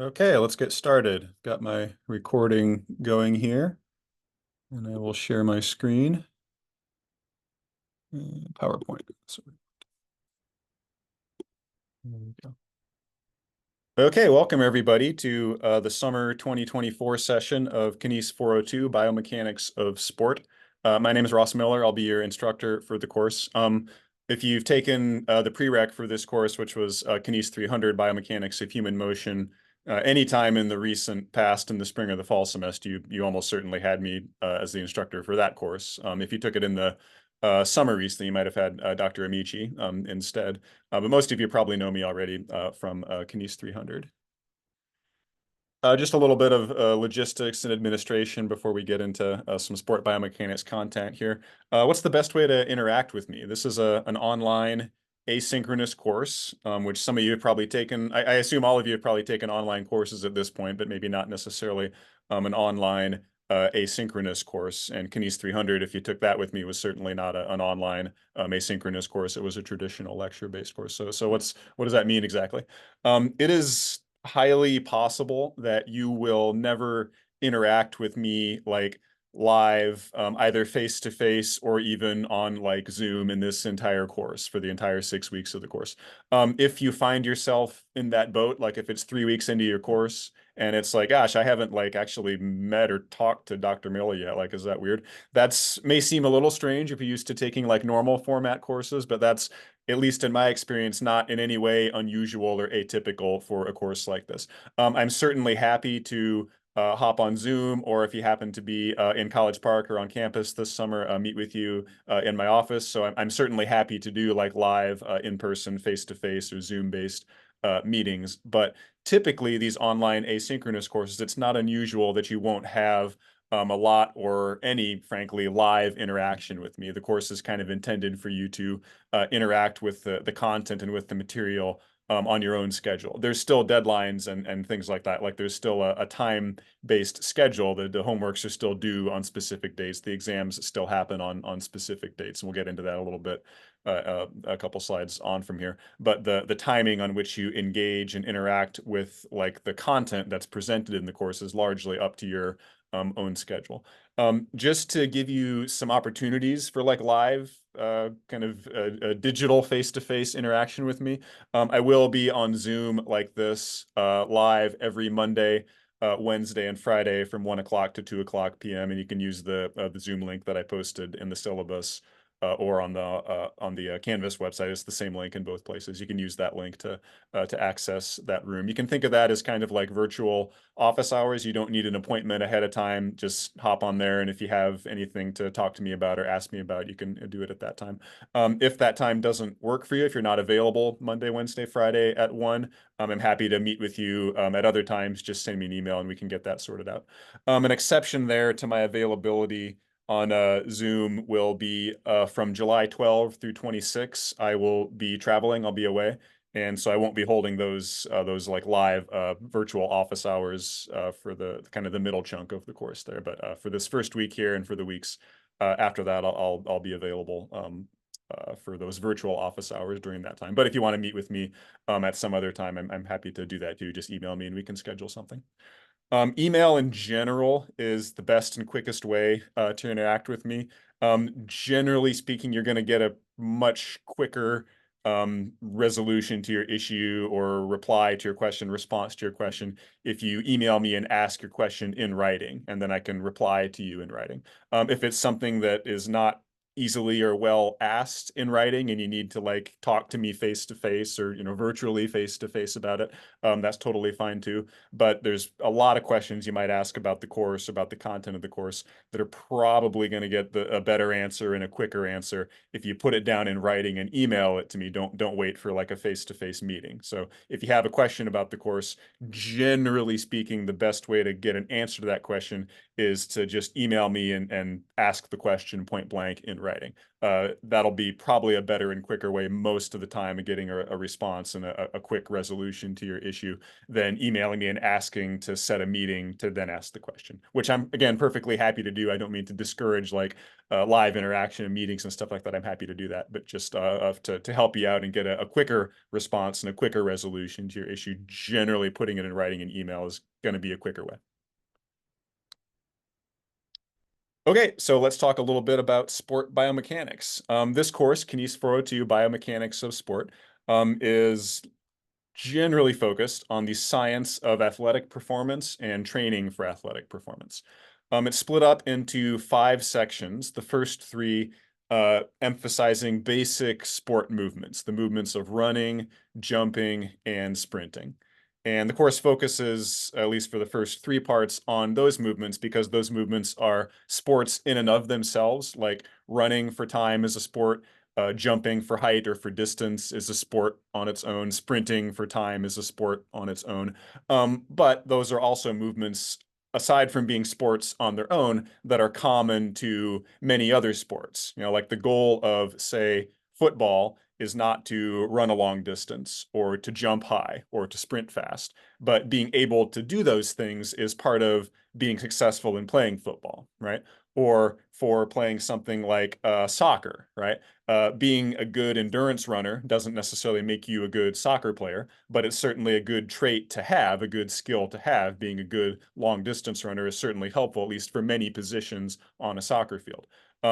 Okay, let's get started. Got my recording going here, and I will share my screen. PowerPoint. Sorry. There we go. Okay, welcome everybody to the summer 2024 session of Kines 402, Biomechanics of Sport. My name is Ross Miller. I'll be your instructor for the course. If you've taken the prereq for this course, which was Kines 300, Biomechanics of Human Motion, anytime in the recent past, in the spring or the fall semester, you almost certainly had me as the instructor for that course. If you took it in the summer recently, you might have had Dr. Amici instead. But most of you probably know me already from Kines 300. Just a little bit of logistics and administration before we get into some sport biomechanics content here. What's the best way to interact with me? This is an online asynchronous course, which some of you have probably taken. I assume all of you have probably taken online courses at this point, but maybe not necessarily an online asynchronous course. And Kines 300, if you took that with me, was certainly not an online asynchronous course. It was a traditional lecture-based course. So what does that mean exactly? It is highly possible that you will never interact with me like live, either face to face or even on like Zoom in this entire course for the entire 6 weeks of the course. If you find yourself in that boat, like if it's 3 weeks into your course and it's like, gosh, I haven't like actually met or talked to Dr. Miller yet. Like, is that weird? That's may seem a little strange if you're used to taking like normal format courses, but that's, at least in my experience, not in any way unusual or atypical for a course like this. I'm certainly happy to hop on Zoom, or if you happen to be in College Park or on campus this summer, meet with you in my office. So I'm certainly happy to do like live, in-person, face-to-face, or Zoom-based meetings. But typically, these online asynchronous courses, it's not unusual that you won't have a lot or any, frankly, live interaction with me. The course is kind of intended for you to interact with the content and with the material on your own schedule. There's still deadlines and things like that. Like there's still a time-based schedule. The homeworks are still due on specific dates. The exams still happen on specific dates. And we'll get into that a little bit a couple slides on from here. But the timing on which you engage and interact with like the content that's presented in the course is largely up to your own schedule. Just to give you some opportunities for like live kind of digital face-to-face interaction with me. I will be on Zoom like this live every Monday, Wednesday, and Friday from 1 o'clock to 2 o'clock p.m. And you can use the Zoom link that I posted in the syllabus or on the Canvas website. It's the same link in both places. You can use that link to access that room. You can think of that as kind of like virtual office hours. You don't need an appointment ahead of time. Just hop on there, and if you have anything to talk to me about or ask me about, you can do it at that time. If that time doesn't work for you, if you're not available Monday, Wednesday, Friday at 1, I'm happy to meet with you at other times. Just send me an email and we can get that sorted out. An exception there to my availability on Zoom will be from July 12 through 26. I will be traveling. I'll be away. And so I won't be holding those like live virtual office hours for the kind of the middle chunk of the course there. But for this first week here and for the weeks after that, I'll be available for those virtual office hours during that time. But if you want to meet with me at some other time, I'm happy to do that too. Just email me and we can schedule something. Email in general is the best and quickest way to interact with me. Generally speaking, you're going to get a much quicker resolution to your issue or reply to your question, response to your question, if you email me and ask your question in writing, and then I can reply to you in writing. If it's something that is not easily or well asked in writing and you need to like talk to me face to face or virtually face to face about it, that's totally fine too. But there's a lot of questions you might ask about the course, about the content of the course, that are probably going to get a better answer and a quicker answer if you put it down in writing and email it to me. Don't wait for like a face-to-face meeting. So if you have a question about the course, generally speaking, the best way to get an answer to that question is to just email me and ask the question point blank in writing. That'll be probably a better and quicker way most of the time of getting a response and a quick resolution to your issue than emailing me and asking to set a meeting to then ask the question, which I'm, again, perfectly happy to do. I don't mean to discourage like live interaction and meetings and stuff like that. I'm happy to do that, but just to help you out and get a quicker response and a quicker resolution to your issue, generally putting it in writing and email is going to be a quicker way. Okay, so let's talk a little bit about sport biomechanics. This course, Kines 402 Biomechanics of Sport, is generally focused on the science of athletic performance and training for athletic performance. It's split up into 5 sections, the first 3 emphasizing basic sport movements, the movements of running, jumping, and sprinting. And the course focuses, at least for the first 3 parts, on those movements because those movements are sports in and of themselves, like running for time is a sport, jumping for height or for distance is a sport on its own. Sprinting for time is a sport on its own. But those are also movements, aside from being sports on their own, that are common to many other sports. You know, like the goal of, say, football is not to run a long distance or to jump high or to sprint fast, but being able to do those things is part of being successful in playing football, right? Or for playing something like soccer, right? Being a good endurance runner doesn't necessarily make you a good soccer player, but it's certainly a good trait to have, a good skill to have. Being a good long distance runner is certainly helpful, at least for many positions on a soccer field.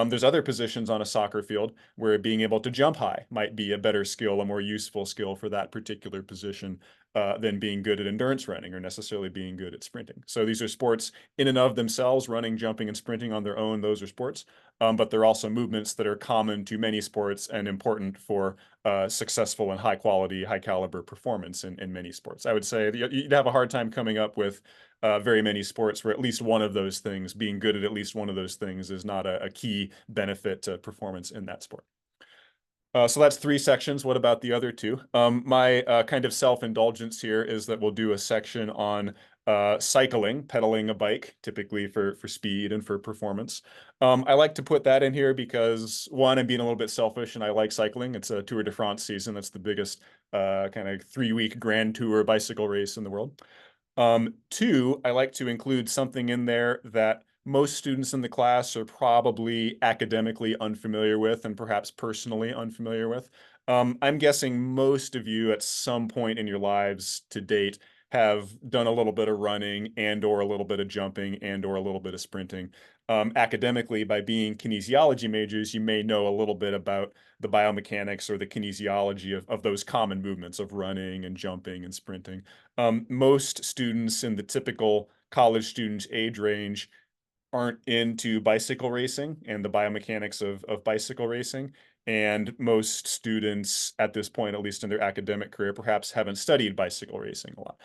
There's other positions on a soccer field where being able to jump high might be a better skill, a more useful skill for that particular position than being good at endurance running or necessarily being good at sprinting. So these are sports in and of themselves. Running, jumping, and sprinting on their own, those are sports. But they're also movements that are common to many sports and important for successful and high quality, high caliber performance in many sports. I would say you'd have a hard time coming up with very many sports where at least one of those things, being good at least one of those things, is not a key benefit to performance in that sport. So that's 3 sections. What about the other 2? My kind of self-indulgence here is that we'll do a section on cycling, pedaling a bike, typically for speed and for performance. I like to put that in here because, one, I'm being a little bit selfish and I like cycling. It's a Tour de France season. That's the biggest kind of 3-week Grand Tour bicycle race in the world. 2, I like to include something in there that most students in the class are probably academically unfamiliar with and perhaps personally unfamiliar with. I'm guessing most of you at some point in your lives to date have done a little bit of running and or a little bit of jumping and or a little bit of sprinting. Academically, by being kinesiology majors, you may know a little bit about the biomechanics or the kinesiology of those common movements of running and jumping and sprinting. Most students in the typical college student age range aren't into bicycle racing and the biomechanics of bicycle racing. And most students at this point, at least in their academic career, perhaps haven't studied bicycle racing a lot.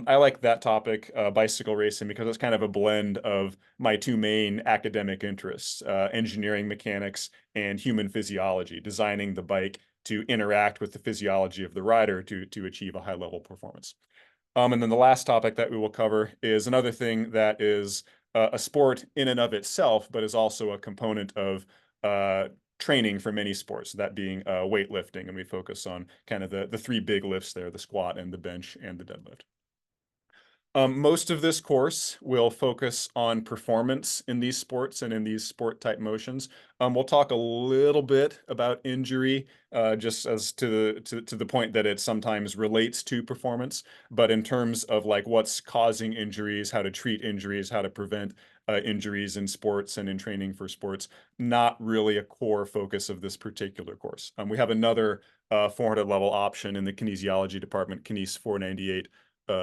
I like that topic, bicycle racing, because it's kind of a blend of my 2 main academic interests, engineering mechanics and human physiology, designing the bike to interact with the physiology of the rider to achieve a high level performance. And then the last topic that we will cover is another thing that is a sport in and of itself, but is also a component of training for many sports, that being weightlifting. And we focus on kind of the 3 big lifts there, the squat and the bench and the deadlift. Most of this course will focus on performance in these sports and in these sport type motions. We'll talk a little bit about injury, just as to the point that it sometimes relates to performance. But in terms of like what's causing injuries, how to treat injuries, how to prevent injuries in sports and in training for sports, not really a core focus of this particular course. We have another 400 level option in the kinesiology department, Kines 498.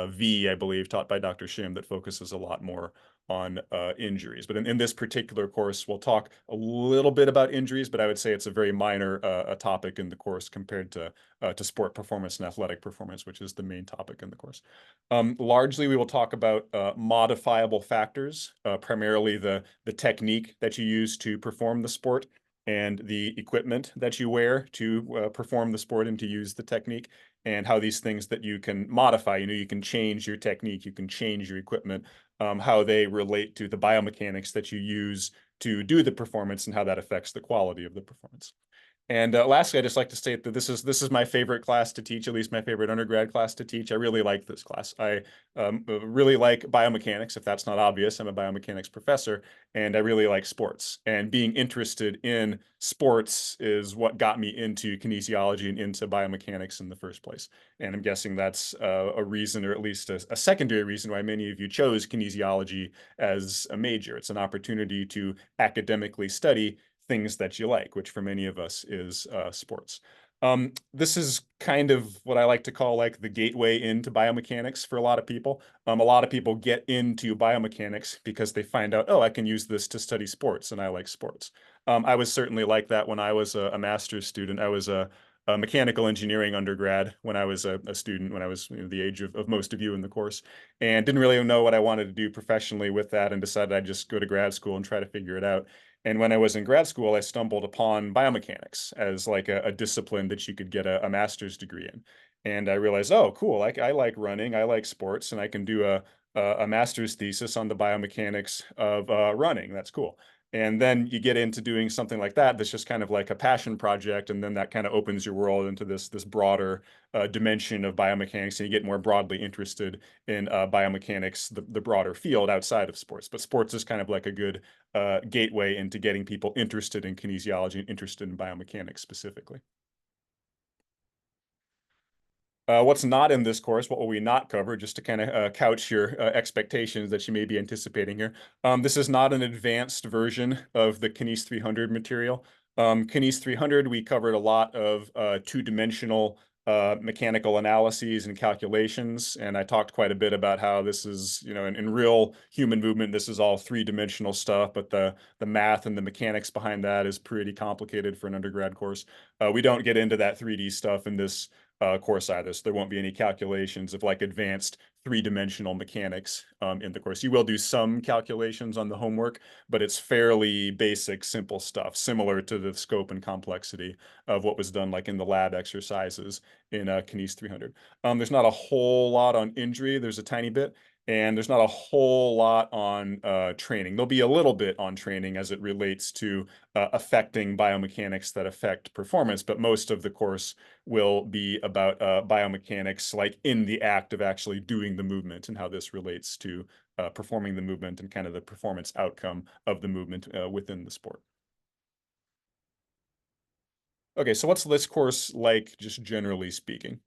V, I believe, taught by Dr. Shim, that focuses a lot more on injuries. But in this particular course, we'll talk a little bit about injuries, but I would say it's a very minor a topic in the course compared to sport performance and athletic performance, which is the main topic in the course. Largely, we will talk about modifiable factors, primarily the technique that you use to perform the sport and the equipment that you wear to perform the sport and to use the technique, and how these things that you can modify, you can change your technique, you can change your equipment, how they relate to the biomechanics that you use to do the performance and how that affects the quality of the performance. And lastly, I just like to state that this is my favorite class to teach, at least my favorite undergrad class to teach. I really like this class. I really like biomechanics, if that's not obvious. I'm a biomechanics professor, and I really like sports. And being interested in sports is what got me into kinesiology and into biomechanics in the first place. And I'm guessing that's a reason, or at least a secondary reason, why many of you chose kinesiology as a major. It's an opportunity to academically study things that you like, which for many of us is sports. This is kind of what I like to call like the gateway into biomechanics for a lot of people. A lot of people get into biomechanics because they find out, oh, I can use this to study sports, and I like sports. I was certainly like that when I was a master's student. I was a mechanical engineering undergrad when I was a student, when I was the age of most of you in the course, and didn't really know what I wanted to do professionally with that, and decided I'd just go to grad school and try to figure it out. And when I was in grad school, I stumbled upon biomechanics as like a discipline that you could get a master's degree in. And I realized, oh, cool, like I like running, I like sports, and I can do a master's thesis on the biomechanics of running. That's cool. And then you get into doing something like that that's just kind of like a passion project, and then that kind of opens your world into this broader dimension of biomechanics, and you get more broadly interested in biomechanics, the broader field outside of sports. But sports is kind of like a good gateway into getting people interested in kinesiology and interested in biomechanics specifically. What's not in this course? What will we not cover? Just to kind of couch your expectations that you may be anticipating here. This is not an advanced version of the Kines 300 material. Kines 300, we covered a lot of two-dimensional mechanical analyses and calculations, and I talked quite a bit about how this is, in real human movement, this is all three-dimensional stuff, but the math and the mechanics behind that is pretty complicated for an undergrad course. We don't get into that 3D stuff in this course either. So there won't be any calculations of like advanced three-dimensional mechanics in the course. You will do some calculations on the homework, but it's fairly basic, simple stuff, similar to the scope and complexity of what was done like in the lab exercises in Kines 300. There's not a whole lot on injury. There's a tiny bit. And there's not a whole lot on training. There'll be a little bit on training as it relates to affecting biomechanics that affect performance, but most of the course will be about biomechanics, like in the act of actually doing the movement and how this relates to performing the movement and kind of the performance outcome of the movement within the sport. Okay, so what's this course like, just generally speaking?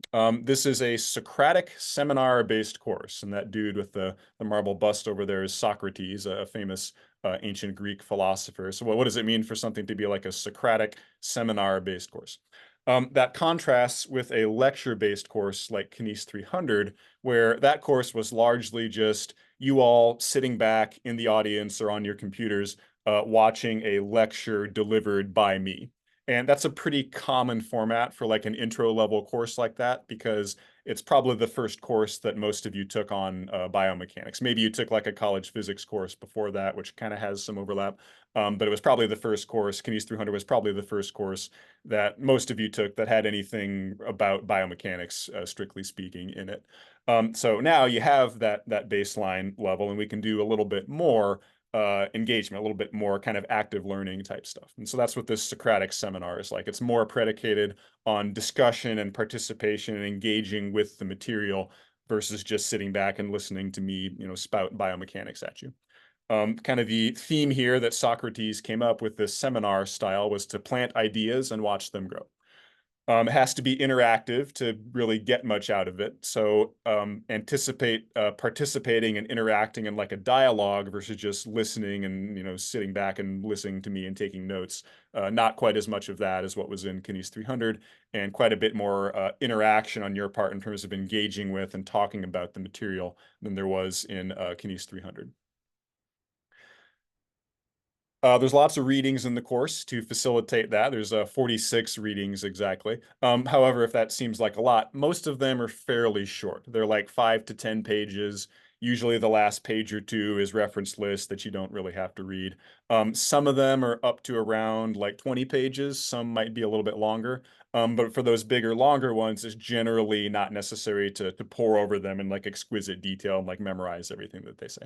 This is a Socratic seminar-based course, and that dude with the marble bust over there is Socrates, a famous ancient Greek philosopher. So what does it mean for something to be like a Socratic seminar-based course? That contrasts with a lecture-based course like Kines 300, where that course was largely just you all sitting back in the audience or on your computers watching a lecture delivered by me. And that's a pretty common format for like an intro level course like that, because it's probably the first course that most of you took on biomechanics. Maybe you took like a college physics course before that, which kind of has some overlap. But it was probably the first course. Kines 300 was probably the first course that most of you took that had anything about biomechanics, strictly speaking, in it. So now you have that baseline level, and we can do a little bit more engagement, a little bit more kind of active learning type stuff. And so that's what this Socratic seminar is like. It's more predicated on discussion and participation and engaging with the material versus just sitting back and listening to me, spout biomechanics at you. Kind of the theme here that Socrates came up with this seminar style was to plant ideas and watch them grow. It has to be interactive to really get much out of it. So anticipate participating and interacting in like a dialogue versus just listening and sitting back and listening to me and taking notes. Not quite as much of that as what was in Kines 300, and quite a bit more interaction on your part in terms of engaging with and talking about the material than there was in Kines 300. There's lots of readings in the course to facilitate that. There's 46 readings exactly. However, if that seems like a lot, most of them are fairly short. They're like 5 to 10 pages. Usually the last page or two is reference list that you don't really have to read. Some of them are up to around like 20 pages. Some might be a little bit longer. But for those bigger, longer ones, it's generally not necessary to pore over them in like exquisite detail and like memorize everything that they say.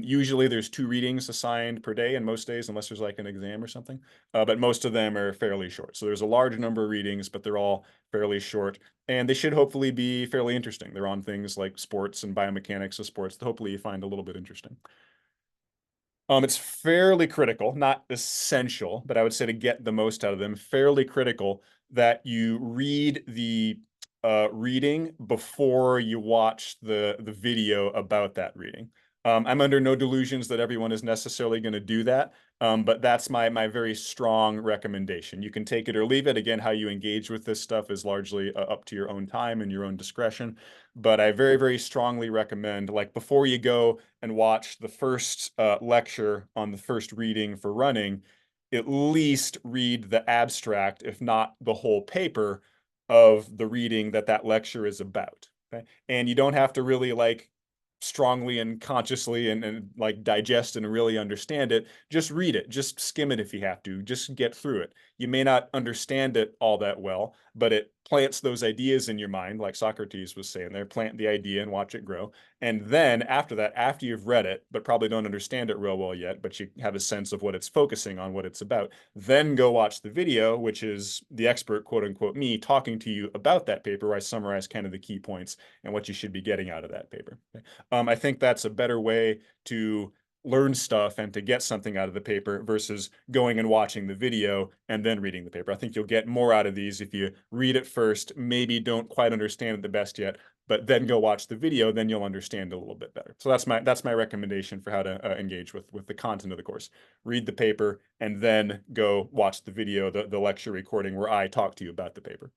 Usually there's 2 readings assigned per day in most days, unless there's like an exam or something. But most of them are fairly short. So there's a large number of readings, but they're all fairly short. And they should hopefully be fairly interesting. They're on things like sports and biomechanics of sports that hopefully you find a little bit interesting. It's fairly critical, not essential, but I would say to get the most out of them, fairly critical that you read the reading before you watch the video about that reading. I'm under no delusions that everyone is necessarily going to do that, but that's my very strong recommendation. You can take it or leave it. Again, how you engage with this stuff is largely up to your own time and your own discretion. But I very, very strongly recommend, like before you go and watch the first lecture on the first reading for running, at least read the abstract, if not the whole paper, of the reading that that lecture is about. Okay? And you don't have to really like strongly and consciously and like digest and really understand it. Just read it. Just skim it if you have to. Just get through it. You may not understand it all that well, but it plants those ideas in your mind, like Socrates was saying there, plant the idea and watch it grow. And then after that, after you've read it, but probably don't understand it real well yet, but you have a sense of what it's focusing on, what it's about, then go watch the video, which is the expert, quote unquote, me talking to you about that paper, where I summarize kind of the key points and what you should be getting out of that paper. Okay? I think that's a better way to learn stuff and to get something out of the paper versus going and watching the video and then reading the paper. I think you'll get more out of these if you read it first, maybe don't quite understand it the best yet, but then go watch the video, then you'll understand a little bit better. So that's my recommendation for how to engage with the content of the course. Read the paper and then go watch the video, the lecture recording where I talk to you about the paper.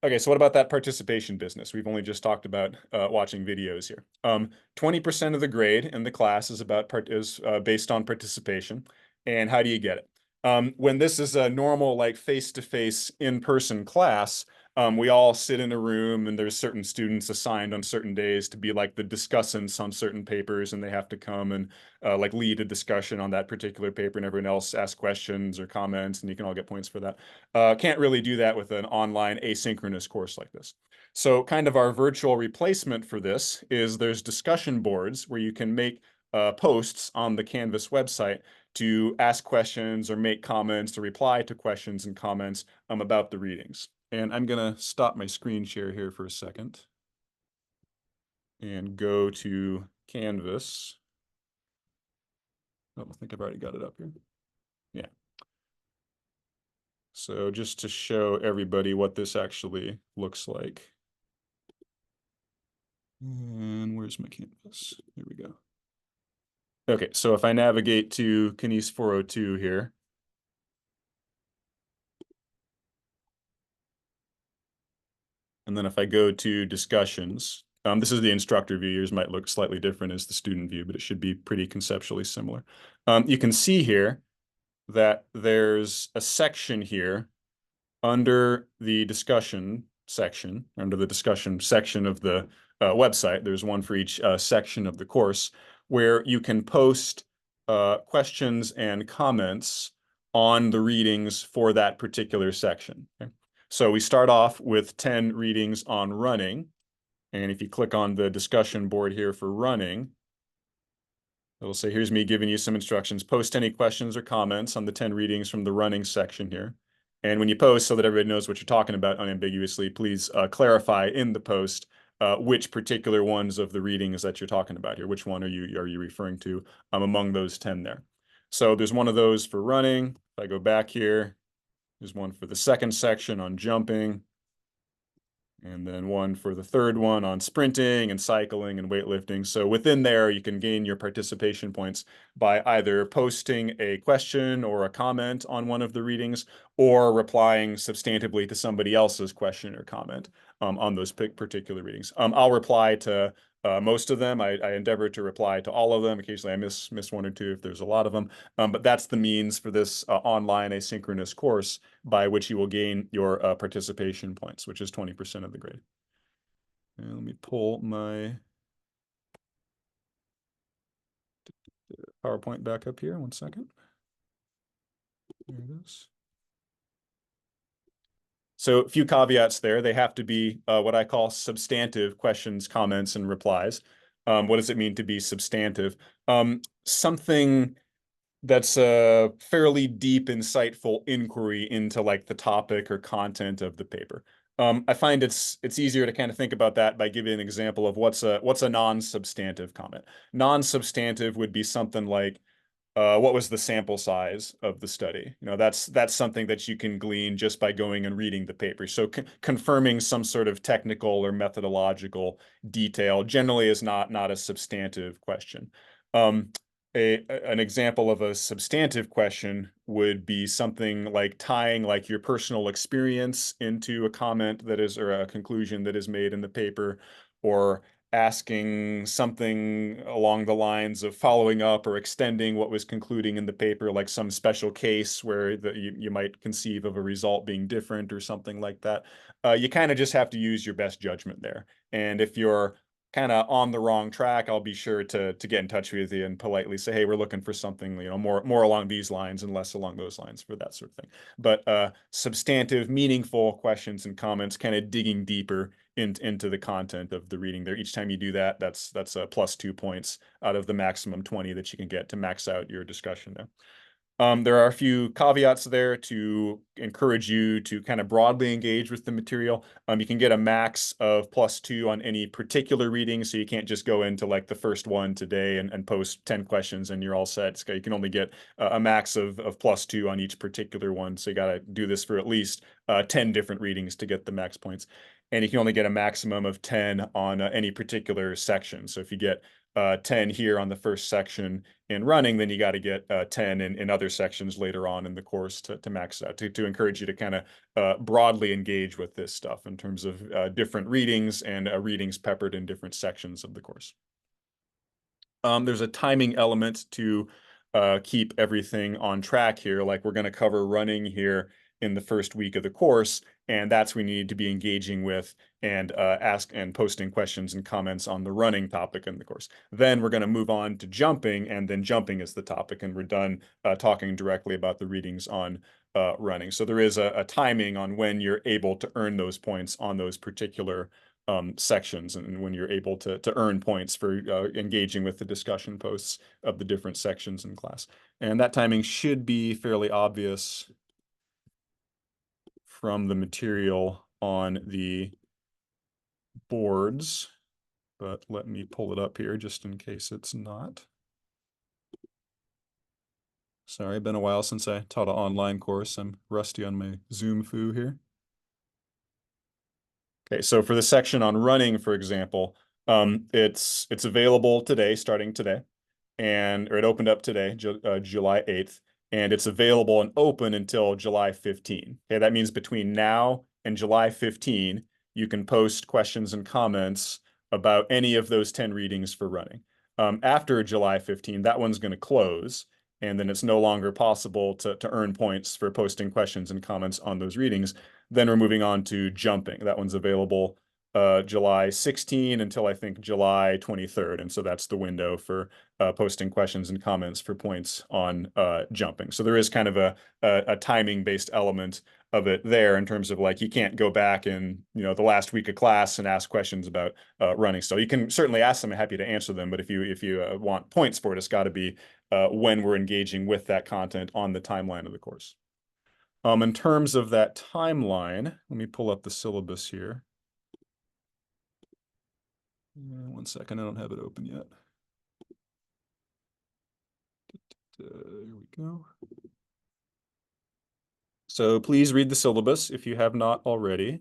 Okay, so what about that participation business? We've only just talked about watching videos here. 20% of the grade in the class is based on participation. And how do you get it? When this is a normal, like face-to-face, in-person class, we all sit in a room and there's certain students assigned on certain days to be like the discussants on certain papers, and they have to come and like lead a discussion on that particular paper, and everyone else asks questions or comments, and you can all get points for that. Can't really do that with an online asynchronous course like this. So kind of our virtual replacement for this is there's discussion boards where you can make posts on the Canvas website to ask questions or make comments or reply to questions and comments about the readings. And I'm going to stop my screen share here for a second and go to Canvas. Oh, I think I've already got it up here. Yeah. So just to show everybody what this actually looks like. And where's my Canvas? Here we go. Okay, so if I navigate to Kines 402 here, and then if I go to discussions, this is the instructor view. Yours might look slightly different as the student view, but it should be pretty conceptually similar. You can see here that there's a section here under the discussion section, under the discussion section of the website. There's one for each section of the course where you can post questions and comments on the readings for that particular section. Okay? So we start off with 10 readings on running. And if you click on the discussion board here for running, it'll say, here's me giving you some instructions. Post any questions or comments on the 10 readings from the running section here. And when you post, so that everybody knows what you're talking about unambiguously, please clarify in the post which particular ones of the readings that you're talking about here. Which one are you referring to among those 10 there? So there's one of those for running. If I go back here, there's one for the second section on jumping. And then one for the third one on sprinting and cycling and weightlifting. So within there, you can gain your participation points by either posting a question or a comment on one of the readings or replying substantively to somebody else's question or comment on those particular readings. I'll reply to most of them. I endeavor to reply to all of them. Occasionally I miss one or two if there's a lot of them. But that's the means for this online asynchronous course by which you will gain your participation points, which is 20% of the grade. And let me pull my PowerPoint back up here. One second. There it is. So a few caveats there. They have to be what I call substantive questions, comments, and replies. What does it mean to be substantive? Something that's a fairly deep, insightful inquiry into like the topic or content of the paper. I find it's easier to kind of think about that by giving an example of what's a non-substantive comment. Non-substantive would be something like, what was the sample size of the study? You know, that's something that you can glean just by going and reading the paper. So confirming some sort of technical or methodological detail generally is not a substantive question. Um, an example of a substantive question would be something like tying like your personal experience into a comment that is, or a conclusion that is made in the paper, or asking something along the lines of following up or extending what was concluding in the paper, like some special case where you might conceive of a result being different or something like that. You kind of just have to use your best judgment there. And if you're kind of on the wrong track, I'll be sure to get in touch with you and politely say, hey, we're looking for something, you know, more along these lines and less along those lines for that sort of thing. But substantive, meaningful questions and comments, kind of digging deeper into the content of the reading there. Each time you do that, that's a plus 2 points out of the maximum 20 that you can get to max out your discussion there. There are a few caveats there to encourage you to kind of broadly engage with the material. You can get a max of +2 on any particular reading, so you can't just go into like the first one today and post 10 questions and you're all set. You can only get a max of +2 on each particular one, so you got to do this for at least 10 different readings to get the max points. And you can only get a maximum of 10 on any particular section. So if you get 10 here on the first section in running, then you got to get 10 in other sections later on in the course to max out, to encourage you to kind of broadly engage with this stuff in terms of different readings and readings peppered in different sections of the course. There's a timing element to keep everything on track here. Like we're going to cover running here in the first week of the course, and that's we need to be engaging with and ask and posting questions and comments on the running topic in the course. Then we're going to move on to jumping, and then jumping is the topic, and we're done talking directly about the readings on running. So there is a timing on when you're able to earn those points on those particular sections, and when you're able to earn points for engaging with the discussion posts of the different sections in class. And that timing should be fairly obvious from the material on the boards, but let me pull it up here just in case it's not. Sorry, been a while since I taught an online course. I'm rusty on my Zoom foo here. Okay, so for the section on running, for example, it's available today, starting today, or it opened up today, July 8th, and it's available and open until July 15. Okay, that means between now and July 15, you can post questions and comments about any of those 10 readings for running. After July 15, that one's going to close, and then it's no longer possible to earn points for posting questions and comments on those readings. Then we're moving on to jumping. That one's available July 16 until I think July 23rd. And so that's the window for posting questions and comments for points on jumping. So there is kind of a timing-based element of it there in terms of like you can't go back in the last week of class and ask questions about running. So you can certainly ask them. I'm happy to answer them. But if you want points for it, it's got to be when we're engaging with that content on the timeline of the course. In terms of that timeline, let me pull up the syllabus here. One second, I don't have it open yet. Here we go. So please read the syllabus if you have not already.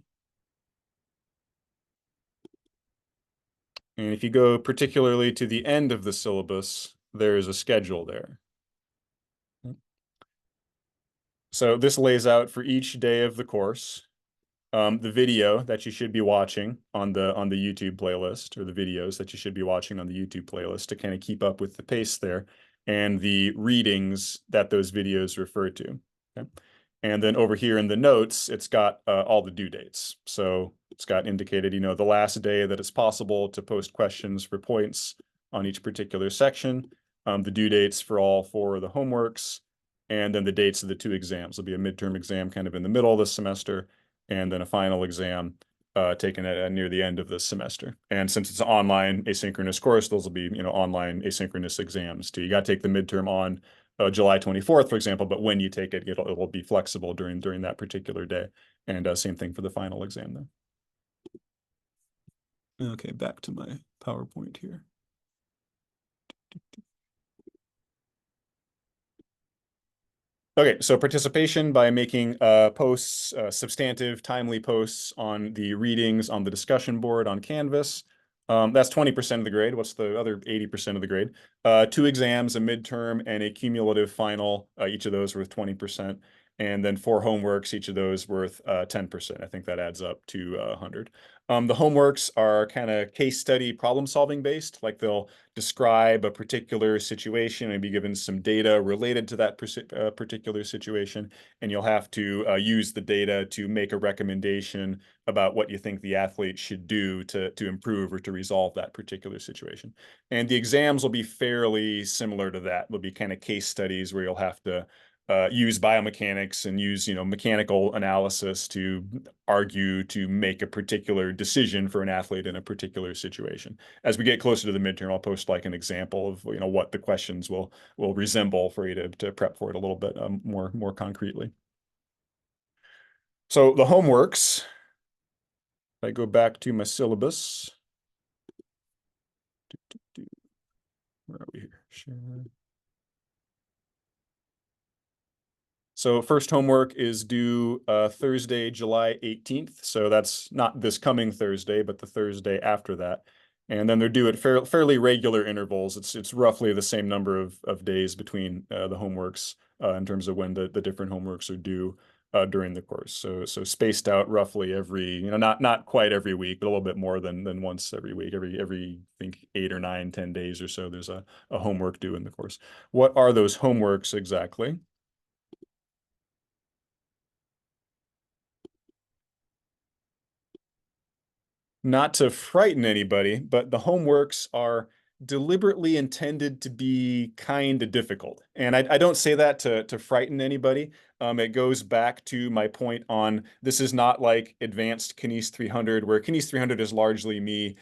And if you go particularly to the end of the syllabus, there is a schedule there. So this lays out for each day of the course the video that you should be watching on the YouTube playlist, or the videos that you should be watching on the YouTube playlist to kind of keep up with the pace there, and the readings that those videos refer to. Okay? And then over here in the notes, it's got all the due dates. So it's got indicated, the last day that it's possible to post questions for points on each particular section, the due dates for all 4 of the homeworks, and then the dates of the 2 exams. There'll be a midterm exam kind of in the middle of the semester, and then a final exam taken at near the end of the semester. And since it's an online asynchronous course, those will be, online asynchronous exams too. You got to take the midterm on July 24th, for example, but when you take it, it'll be flexible during that particular day. And same thing for the final exam though. Okay, back to my PowerPoint here. Okay, so participation by making posts, substantive, timely posts on the readings on the discussion board on Canvas. That's 20% of the grade. What's the other 80% of the grade? 2 exams, a midterm, and a cumulative final, each of those worth 20%. And then 4 homeworks, each of those worth 10%. I think that adds up to 100. The homeworks are kind of case study problem solving based, like they'll describe a particular situation and be given some data related to that particular situation, and you'll have to use the data to make a recommendation about what you think the athlete should do to improve or to resolve that particular situation. And the exams will be fairly similar to that. They'll be kind of case studies where you'll have to use biomechanics and use, mechanical analysis to argue to make a particular decision for an athlete in a particular situation. As we get closer to the midterm, I'll post like an example of, what the questions will resemble for you to prep for it a little bit more concretely. So the homeworks, if I go back to my syllabus, where are we here? Share. So first homework is due Thursday, July 18th. So that's not this coming Thursday, but the Thursday after that. And then they're due at fairly regular intervals. It's roughly the same number of days between the homeworks in terms of when the different homeworks are due during the course. So spaced out roughly every, not quite every week, but a little bit more than once every week. Every I think 8 or 9, 10 days or so, there's a homework due in the course. What are those homeworks exactly? Not to frighten anybody, but the homeworks are deliberately intended to be kind of difficult. And I don't say that to frighten anybody. It goes back to my point on this is not like advanced Kines 300, where Kines 300 is largely me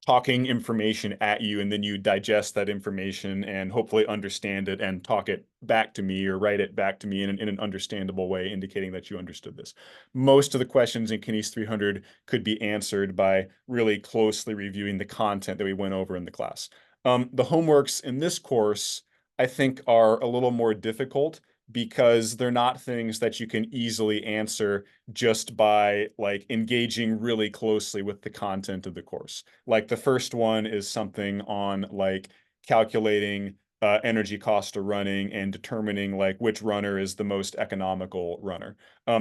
talking information at you, and then you digest that information and hopefully understand it and talk it back to me or write it back to me in an understandable way, indicating that you understood this. Most of the questions in Kines 300 could be answered by really closely reviewing the content that we went over in the class. The homeworks in this course, I think, are a little more difficult because they're not things that you can easily answer just by like engaging really closely with the content of the course. Like the first one is something on like calculating energy cost of running and determining like which runner is the most economical runner.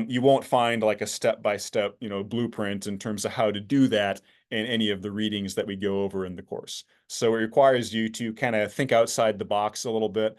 You won't find like a step-by-step, blueprint in terms of how to do that in any of the readings that we go over in the course. So it requires you to kind of think outside the box a little bit,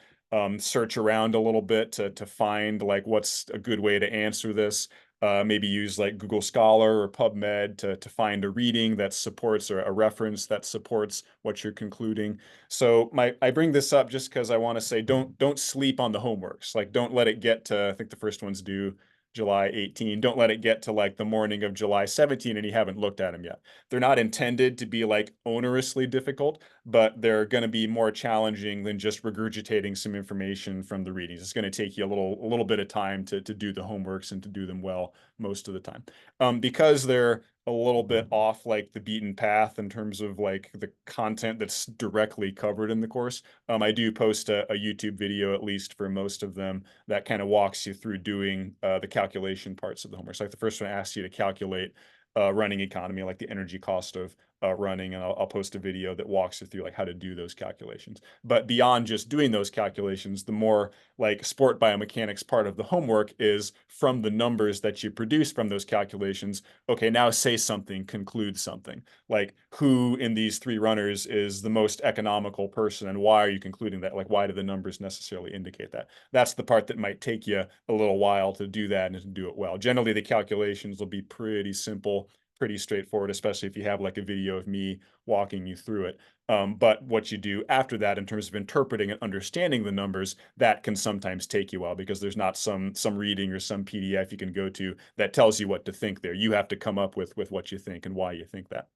search around a little bit to find like what's a good way to answer this. Maybe use like Google Scholar or PubMed to find a reading that supports or a reference that supports what you're concluding. So I bring this up just because I want to say don't sleep on the homeworks. Like don't let it get to, I think the first one's due July 18. Don't let it get to like the morning of July 17 and you haven't looked at them yet. They're not intended to be like onerously difficult, but they're going to be more challenging than just regurgitating some information from the readings. It's going to take you a little bit of time to do the homeworks and to do them well most of the time. Because they're a little bit off like the beaten path in terms of like the content that's directly covered in the course. I do post a YouTube video, at least for most of them, that kind of walks you through doing the calculation parts of the homework. So like the first one asks you to calculate running economy, like the energy cost of running, and I'll post a video that walks you through like how to do those calculations. But beyond just doing those calculations, the more like sport biomechanics part of the homework is from the numbers that you produce from those calculations. Okay, now say something, conclude something. Like who in these 3 runners is the most economical person and why are you concluding that? Like why do the numbers necessarily indicate that? That's the part that might take you a little while to do that and to do it well. Generally, the calculations will be pretty simple, pretty straightforward, especially if you have like a video of me walking you through it. But what you do after that in terms of interpreting and understanding the numbers, that can sometimes take you a while because there's not some reading or some PDF you can go to that tells you what to think there. You have to come up with what you think and why you think that.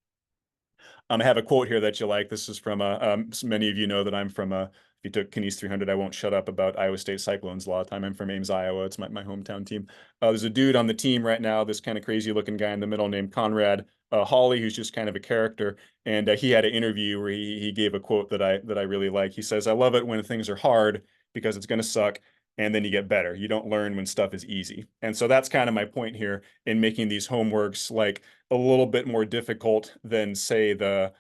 I have a quote here that you like. This is from so many of you know that I'm from if you took Kines 300, I won't shut up about Iowa State Cyclones a lot of time. I'm from Ames, Iowa. It's my hometown team. There's a dude on the team right now, this kind of crazy looking guy in the middle named Conrad Hawley, who's just kind of a character. And he had an interview where he gave a quote that I really like. He says, "I love it when things are hard because it's going to suck, and then you get better. You don't learn when stuff is easy." And so that's kind of my point here in making these homeworks like a little bit more difficult than say the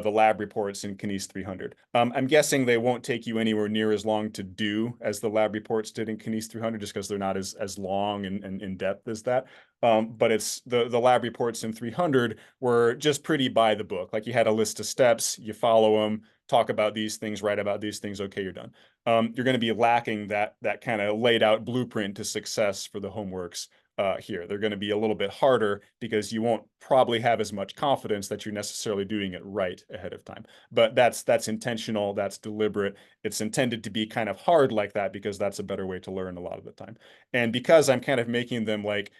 lab reports in Kines 300. I'm guessing they won't take you anywhere near as long to do as the lab reports did in Kines 300, just because they're not as long and in depth as that. But it's the lab reports in 300 were just pretty by the book. Like you had a list of steps, you follow them, talk about these things, write about these things. Okay, you're done. You're going to be lacking that kind of laid out blueprint to success for the homeworks here. They're going to be a little bit harder because you won't probably have as much confidence that you're necessarily doing it right ahead of time. But that's intentional, that's deliberate. It's intended to be kind of hard like that because that's a better way to learn a lot of the time. And because I'm kind of making them like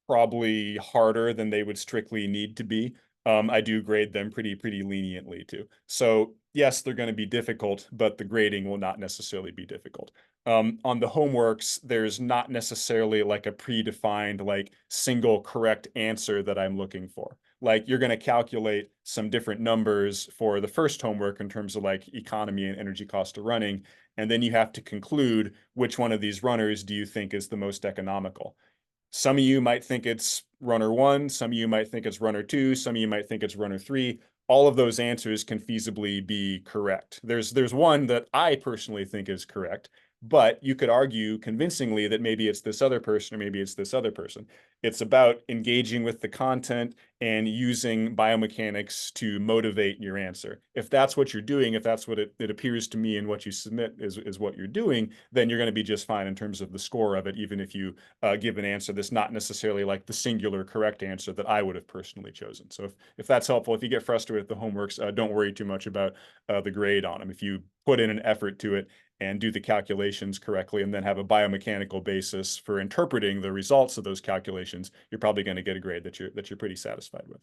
probably harder than they would strictly need to be, I do grade them pretty leniently too. So yes, they're going to be difficult, but the grading will not necessarily be difficult. On the homeworks, there's not necessarily like a predefined like single correct answer that I'm looking for. Like you're going to calculate some different numbers for the first homework in terms of like economy and energy cost of running, and then you have to conclude which one of these runners do you think is the most economical. Some of you might think it's runner one, some of you might think it's runner two, some of you might think it's runner three. All of those answers can feasibly be correct. There's one that I personally think is correct, but you could argue convincingly that maybe it's this other person or maybe it's this other person. It's about engaging with the content and using biomechanics to motivate your answer. If that's what you're doing, if that's what it appears to me and what you submit is what you're doing, then you're going to be just fine in terms of the score of it, even if you give an answer that's not necessarily like the singular correct answer that I would have personally chosen. So if that's helpful, if you get frustrated with the homeworks, don't worry too much about the grade on them. If you put in an effort to it and do the calculations correctly and then have a biomechanical basis for interpreting the results of those calculations, you're probably going to get a grade that you're pretty satisfied with.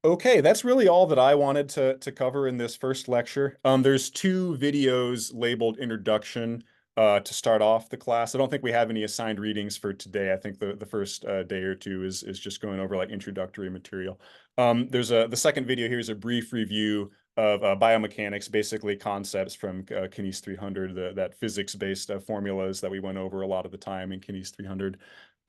Okay, that's really all that I wanted to cover in this first lecture. There's two videos labeled introduction to start off the class. I don't think we have any assigned readings for today. I think the first day or two is just going over like introductory material. There's the second video here is a brief review of biomechanics, basically concepts from Kines 300, that physics-based formulas that we went over a lot of the time in Kines 300.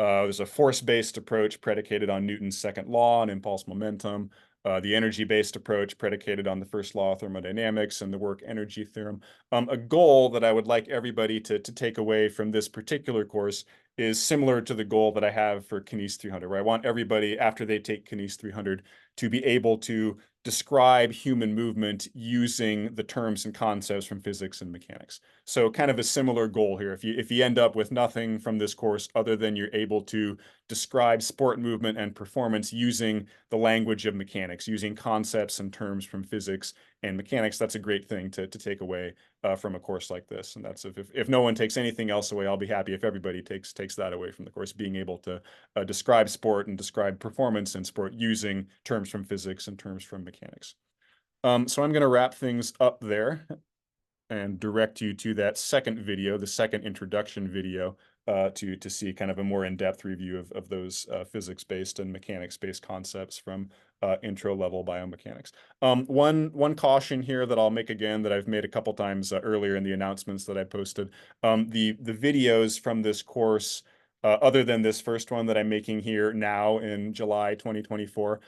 There's a force-based approach predicated on Newton's second law and impulse momentum. The energy-based approach predicated on the first law of thermodynamics and the work energy theorem. A goal that I would like everybody to take away from this particular course is similar to the goal that I have for Kines 300, where I want everybody, after they take Kines 300, to be able to describe human movement using the terms and concepts from physics and mechanics. So kind of a similar goal here. If you end up with nothing from this course other than you're able to describe sport movement and performance using the language of mechanics, using concepts and terms from physics and mechanics, that's a great thing to take away from a course like this. And that's if no one takes anything else away, I'll be happy if everybody takes that away from the course, being able to describe sport and describe performance in sport using terms from physics and terms from mechanics. So I'm going to wrap things up there and direct you to that second video, the second introduction video, to see kind of a more in-depth review of those physics-based and mechanics-based concepts from intro-level biomechanics. One caution here that I'll make again that I've made a couple times earlier in the announcements that I posted. The videos from this course, other than this first one that I'm making here now in July 2024,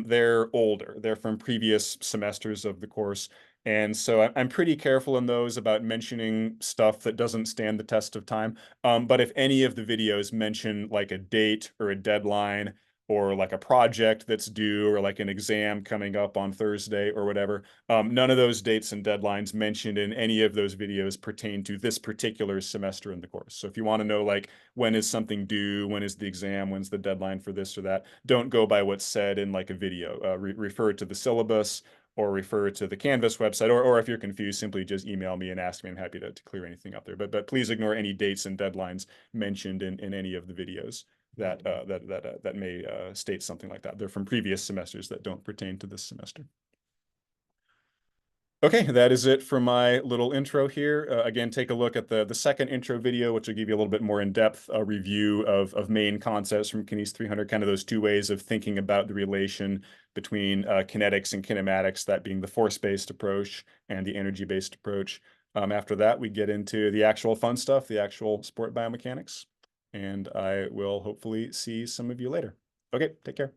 they're older. They're from previous semesters of the course. And so I'm pretty careful in those about mentioning stuff that doesn't stand the test of time. But if any of the videos mention like a date or a deadline or like a project that's due, or like an exam coming up on Thursday or whatever. None of those dates and deadlines mentioned in any of those videos pertain to this particular semester in the course. So if you want to know like when is something due, when is the exam, when's the deadline for this or that, don't go by what's said in like a video. Refer to the syllabus or refer to the Canvas website, or if you're confused, simply just email me and ask me. I'm happy to clear anything up there. But please ignore any dates and deadlines mentioned in any of the videos that may state something like that. They're from previous semesters that don't pertain to this semester. Okay, that is it for my little intro here. Again, take a look at the second intro video, which will give you a little bit more in-depth review of main concepts from Kines 300, kind of those two ways of thinking about the relation between kinetics and kinematics, that being the force-based approach and the energy-based approach. After that, we get into the actual fun stuff, the actual sport biomechanics, and I will hopefully see some of you later. Okay, take care.